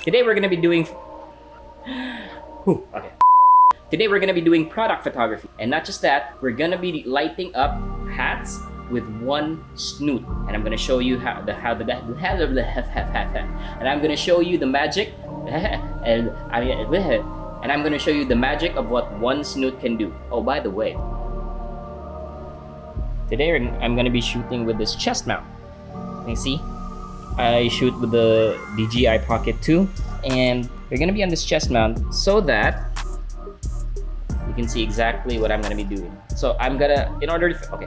Today we're gonna be doing... okay. Today we're gonna be doing product photography. And not just that, we're gonna be lighting up hats with one snoot. And I'm gonna show you and I'm gonna show you the magic and I'm gonna show you the magic of what one snoot can do. Oh, by the way, today I'm gonna be shooting with this chest mount. You see, I shoot with the DJI Pocket 2, and we're gonna be on this chest mount so that you can see exactly what I'm gonna be doing. So I'm gonna, in order for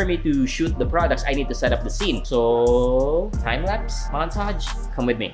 me to shoot the products, I need to set up the scene. So time lapse montage, come with me.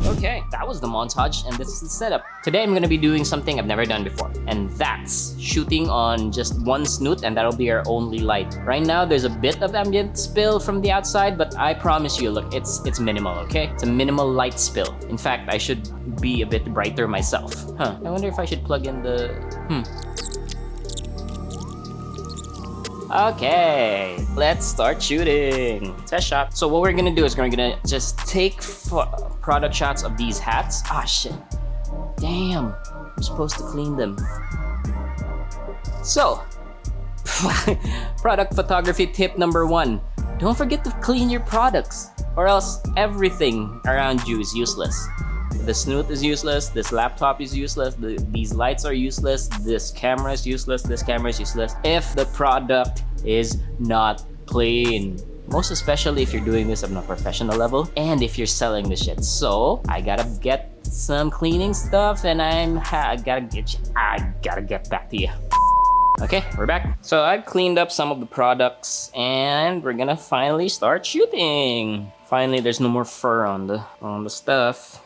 Okay, that was the montage, and this is the setup. Today I'm going to be doing something I've never done before, and that's shooting on just one snoot, and that'll be our only light. Right now there's a bit of ambient spill from the outside, but I promise you, look, it's minimal, okay? It's a minimal light spill. In fact, I should be a bit brighter myself. I wonder if I should plug in the... Okay, let's start shooting. Test shot. So what we're gonna do is we're gonna just take product shots of these hats. Ah, shit. Damn, I'm supposed to clean them. So, product photography tip number 1. Don't forget to clean your products, or else everything around you is useless. The snoot is useless, this laptop is useless, these lights are useless, this camera is useless, this camera is useless if the product is not clean. Most especially if you're doing this on a professional level and if you're selling the shit. So I gotta get some cleaning stuff, and I gotta get back to you. Okay, we're back. So I've cleaned up some of the products and we're gonna finally start shooting. Finally, there's no more fur on the stuff.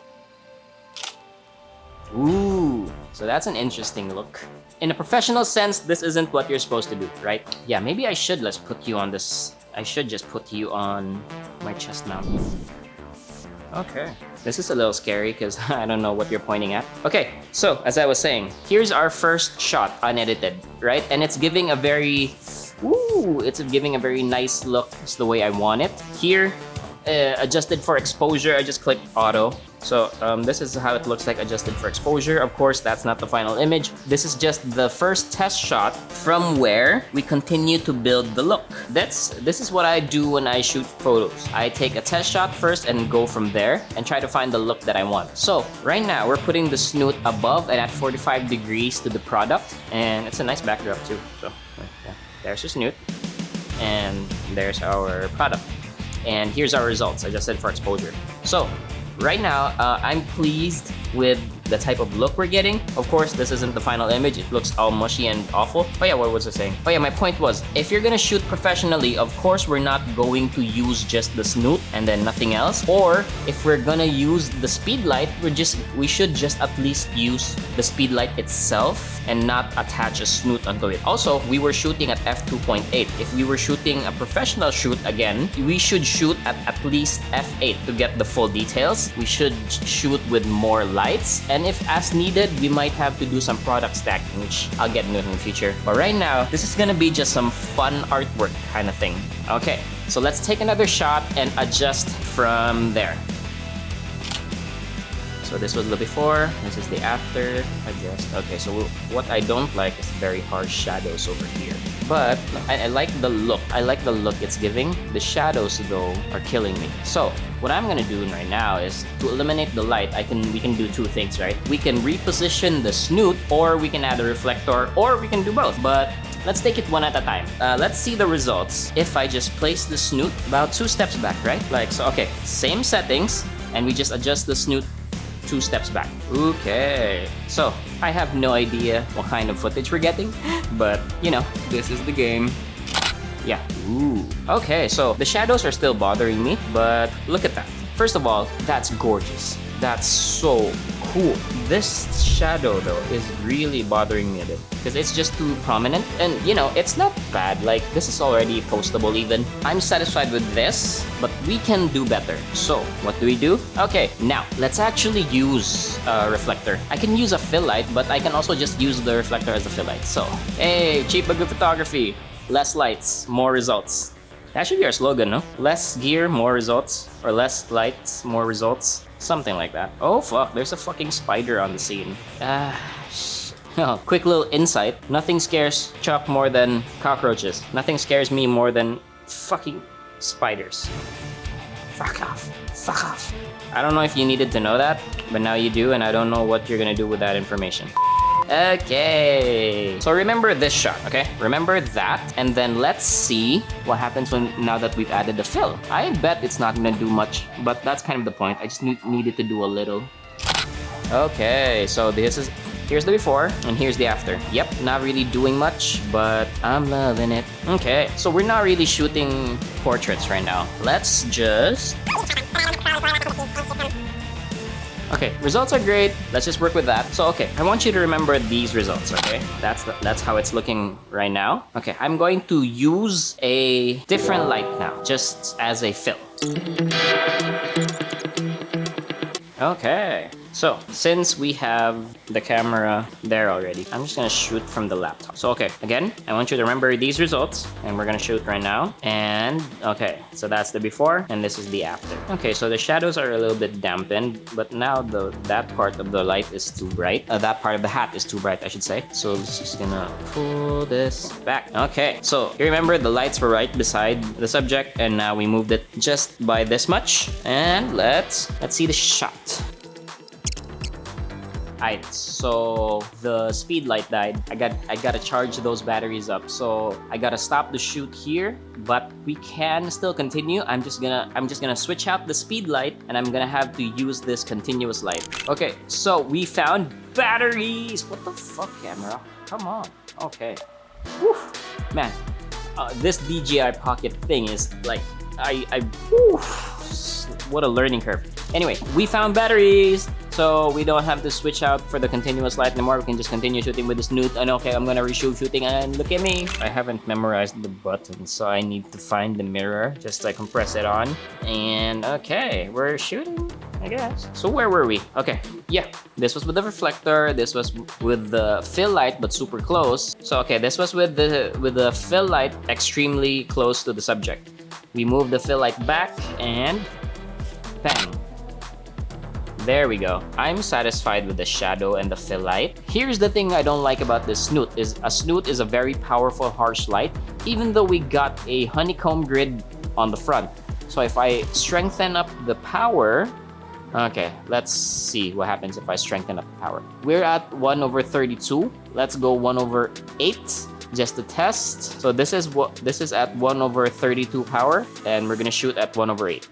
Ooh, so that's an interesting look. In a professional sense, this isn't what you're supposed to do, right? Yeah, maybe I should put you on this. I should just put you on my chest mount. Okay. This is a little scary because I don't know what you're pointing at. Okay, so as I was saying, here's our first shot unedited, right? And it's giving a very, it's giving a very nice look. It's the way I want it. Here, adjusted for exposure, I just clicked auto. So this is how it looks like adjusted for exposure. Of course, that's not the final image. This is just the first test shot from where we continue to build the look. This is what I do when I shoot photos. I take a test shot first and go from there and try to find the look that I want. So right now we're putting the snoot above and at 45 degrees to the product, and it's a nice backdrop too. So yeah, there's the snoot and there's our product. And here's our results adjusted for exposure. So right now, I'm pleased with the type of look we're getting. Of course, this isn't the final image. It looks all mushy and awful. Oh yeah, what was I saying? Oh yeah, my point was, if you're gonna shoot professionally, of course, we're not going to use just the snoot and then nothing else. Or if we're gonna use the speed light, we should just at least use the speed light itself and not attach a snoot onto it. Also, we were shooting at f2.8. If we were shooting a professional shoot again, we should shoot at least f8 to get the full details. We should shoot with more lights. And if as needed, we might have to do some product stacking, which I'll get into in the future. But right now, this is gonna be just some fun artwork kind of thing. Okay, so let's take another shot and adjust from there. So this was the before, this is the after, adjust. Okay, so what I don't like is very harsh shadows over here. But I like the look. I like the look it's giving. The shadows though are killing me. So what I'm gonna do right now is to eliminate the light. We can do two things, right? We can reposition the snoot, or we can add a reflector, or we can do both. But let's take it one at a time. Let's see the results. If I just place the snoot about 2 steps back, right? Like so. Okay, same settings, and we just adjust the snoot 2 steps back. Okay, so I have no idea what kind of footage we're getting, but you know, this is the game. Yeah. Ooh. Okay, so the shadows are still bothering me, but look at that. First of all, that's gorgeous. That's so cool. This shadow though is really bothering me a bit because it's just too prominent, and you know, it's not bad. Like, this is already postable even. I'm satisfied with this, but we can do better. So what do? Okay, now let's actually use a reflector. I can use a fill light, but I can also just use the reflector as a fill light. So hey, cheap but good photography. Less lights, more results. That should be our slogan, no? Less gear, more results. Or less lights, more results. Something like that. Oh fuck, there's a fucking spider on the scene. Oh, quick little insight. Nothing scares Chuck more than cockroaches. Nothing scares me more than fucking spiders. Fuck off. Fuck off. I don't know if you needed to know that, but now you do, and I don't know what you're gonna do with that information. Okay, so remember this shot, okay? Remember that, and then let's see what happens now that we've added the fill. I bet it's not gonna do much, but that's kind of the point. I just needed to do a little. Okay, so here's the before, and here's the after. Yep, not really doing much, but I'm loving it. Okay, so we're not really shooting portraits right now. Let's just... Okay, results are great. Let's just work with that. So, okay, I want you to remember these results, okay? That's how it's looking right now. Okay, I'm going to use a different light now, just as a fill. Okay, so since we have the camera there already, I'm just gonna shoot from the laptop. So okay, again, I want you to remember these results, and we're gonna shoot right now. And okay, so that's the before, and this is the after. Okay, so the shadows are a little bit dampened, but now that part of the light is too bright. That part of the hat is too bright, I should say. So it's just gonna pull this back. Okay, so you remember the lights were right beside the subject, and now we moved it just by this much. And let's see the shot. Alright, so the speed light died. I gotta charge those batteries up. So I gotta stop the shoot here, but we can still continue. I'm just gonna switch out the speed light, and I'm gonna have to use this continuous light. Okay, so we found batteries. What the fuck, camera? Come on. Okay. Whew. Man, this DJI Pocket thing is like, whew, what a learning curve. Anyway, we found batteries, so we don't have to switch out for the continuous light anymore. We can just continue shooting with this Noot. And okay, I'm gonna reshoot shooting, and look at me. I haven't memorized the buttons, so I need to find the mirror just so I can press it on. And okay, we're shooting, I guess. So where were we? Okay, yeah, this was with the reflector. This was with the fill light, but super close. So okay, this was with the fill light extremely close to the subject. We move the fill light back, and bang. There we go. I'm satisfied with the shadow and the fill light. Here's the thing I don't like about this snoot is a snoot is a very powerful harsh light, even though we got a honeycomb grid on the front. So if I strengthen up the power, okay, let's see what happens if I strengthen up the power. We're at 1/32. Let's go 1/8 just to test. So this is at 1/32 power, and we're gonna shoot at 1/8.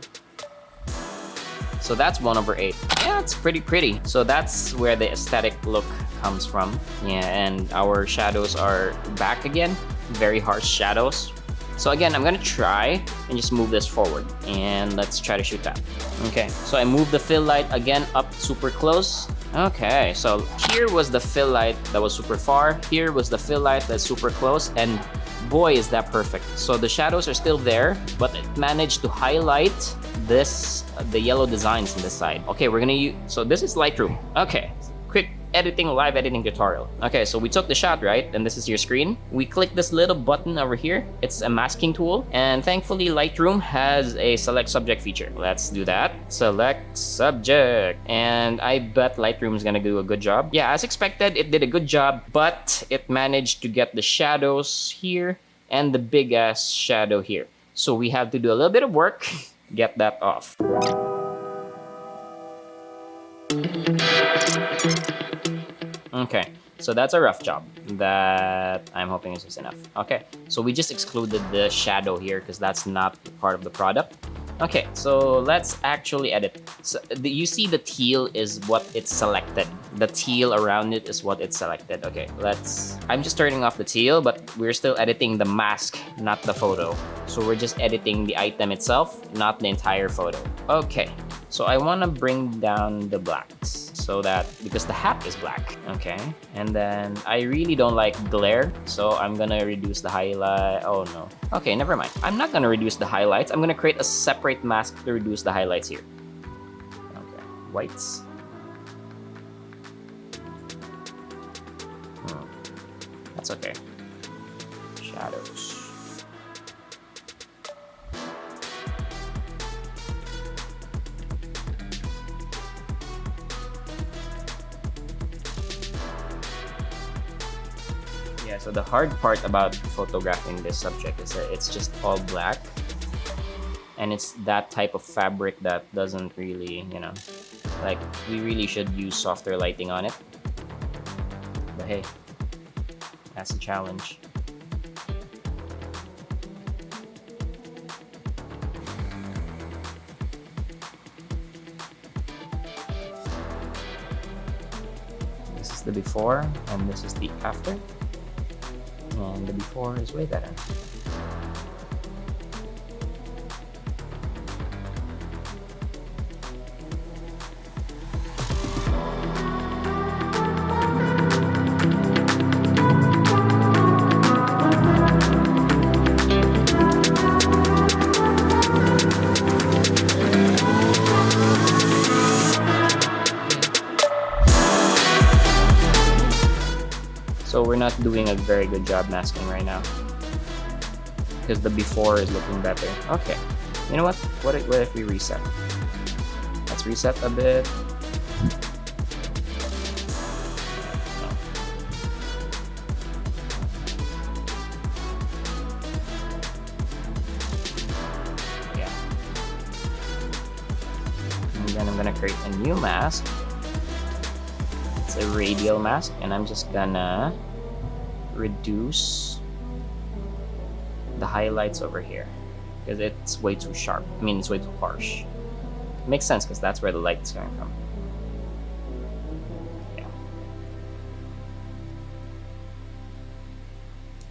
So that's 1/8. Yeah, it's pretty. So that's where the aesthetic look comes from. Yeah, and our shadows are back again. Very harsh shadows. So again, I'm gonna try and just move this forward, and let's try to shoot that. Okay, so I moved the fill light again up super close. Okay, so here was the fill light that was super far. Here was the fill light that's super close, and boy, is that perfect. So the shadows are still there, but it managed to highlight the yellow designs on this side. Okay, we're gonna use, so this is Lightroom. Okay, quick live editing tutorial. Okay, so we took the shot, right? And this is your screen. We click this little button over here. It's a masking tool, and thankfully Lightroom has a select subject feature. Let's do that. Select subject, and I bet Lightroom is gonna do a good job. Yeah, as expected, it did a good job, but it managed to get the shadows here and the big ass shadow here. So we have to do a little bit of work, get that off. Okay, so that's a rough job that I'm hoping is just enough. Okay, so we just excluded the shadow here because that's not part of the product. Okay, so let's actually edit. So you see the teal is what it's selected. The teal around it is what it's selected. Okay, I'm just turning off the teal, but we're still editing the mask, not the photo. So we're just editing the item itself, not the entire photo. Okay, so I want to bring down the blacks so that, because the hat is black, okay? And then I really don't like glare, so I'm gonna reduce the highlight. Oh no. Okay, never mind. I'm not gonna reduce the highlights. I'm gonna create a separate mask to reduce the highlights here. Okay, whites. That's okay. Shadows. Yeah, so the hard part about photographing this subject is that it's just all black. And it's that type of fabric that doesn't really, you know, like, we really should use softer lighting on it. But hey, that's a challenge. This is the before, and this is the after. And the before is way better. So we're not doing a very good job masking right now, because the before is looking better. Okay, you know what? What if we reset? Let's reset a bit. No. Yeah. And then I'm gonna create a new mask. It's a radial mask, and I'm just gonna reduce the highlights over here because it's way too sharp. I mean, it's way too harsh. It makes sense because that's where the light is coming from. Yeah.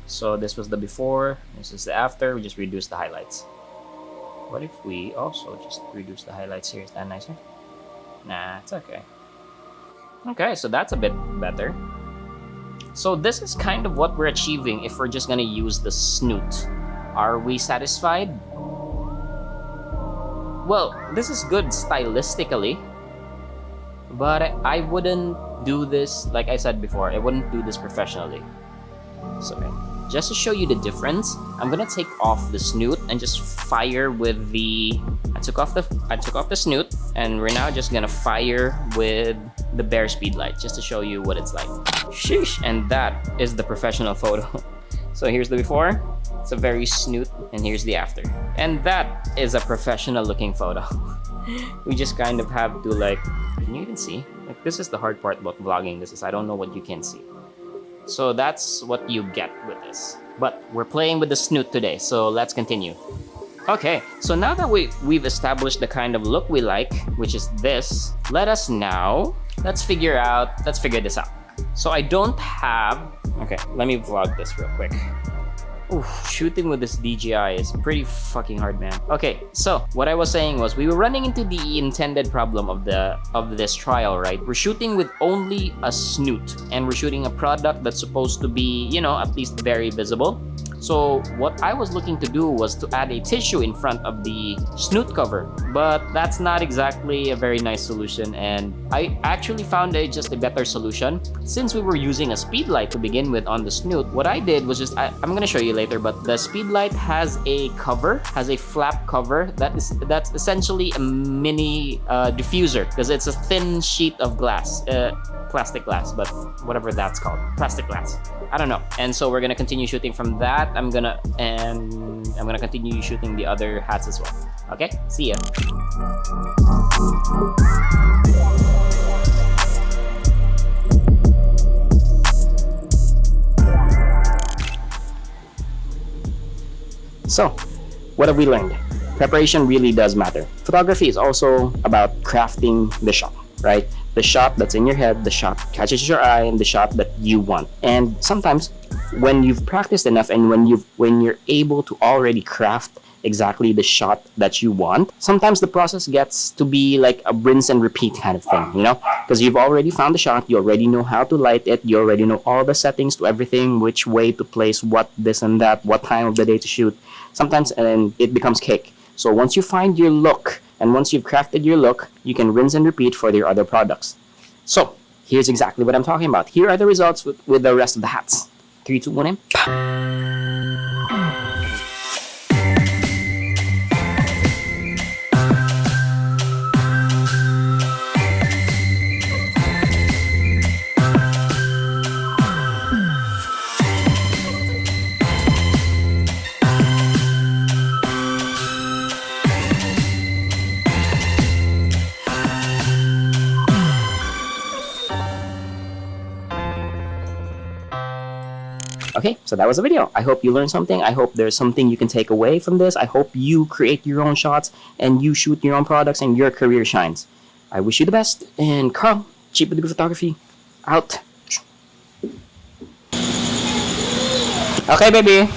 So this was the before, this is the after. We just reduce the highlights. What if we also just reduce the highlights here? Is that nicer? Nah, it's okay. Okay, so that's a bit better. So this is kind of what we're achieving if we're just gonna use the snoot. Are we satisfied? Well, this is good stylistically, but I wouldn't do this, like I said before, I wouldn't do this professionally. So just to show you the difference, I'm gonna take off the snoot and just fire with the, I took off the snoot, and we're now just gonna fire with the bare speed light just to show you what it's like. Sheesh. And that is the professional photo. So here's the before, it's a very snoot, and here's the after. And that is a professional looking photo. We just kind of have to, like, can you even see? Like, this is the hard part about vlogging. This is, I don't know what you can see. So that's what you get with this. But we're playing with the snoot today, so let's continue. Okay, so now that we've established the kind of look we like, which is this, let's figure this out. So I don't have, okay, let me vlog this real quick. Oof, shooting with this DJI is pretty fucking hard, man. Okay, so what I was saying was we were running into the intended problem of this trial, right? We're shooting with only a snoot, and we're shooting a product that's supposed to be, you know, at least very visible. So what I was looking to do was to add a tissue in front of the snoot cover, but that's not exactly a very nice solution, and I actually found just a better solution. Since we were using a speed light to begin with on the snoot, what I did was just, I'm gonna show you later, but the speed light has a cover, has a flap cover that's essentially a mini diffuser, because it's a thin sheet of glass, plastic glass, but whatever that's called, plastic glass. I don't know. And so we're gonna continue shooting from that. I'm gonna continue shooting the other hats as well. Okay, see ya. So, what have we learned? Preparation really does matter. Photography is also about crafting the shot, right? The shot that's in your head, the shot catches your eye, and the shot that you want. And sometimes when you've practiced enough and when you're able to already craft exactly the shot that you want, sometimes the process gets to be like a rinse and repeat kind of thing, you know, because you've already found the shot, you already know how to light it, you already know all the settings to everything, which way to place what, this and that, what time of the day to shoot. Sometimes and it becomes cake. So once you find your look and once you've crafted your look, you can rinse and repeat for your other products. So here's exactly what I'm talking about. Here are the results with the rest of the hats. 3, 2, 1, and okay, so that was the video. I hope you learned something. I hope there's something you can take away from this. I hope you create your own shots and you shoot your own products and your career shines. I wish you the best. And Carl, Cheap with the Good Photography, out. Okay, baby.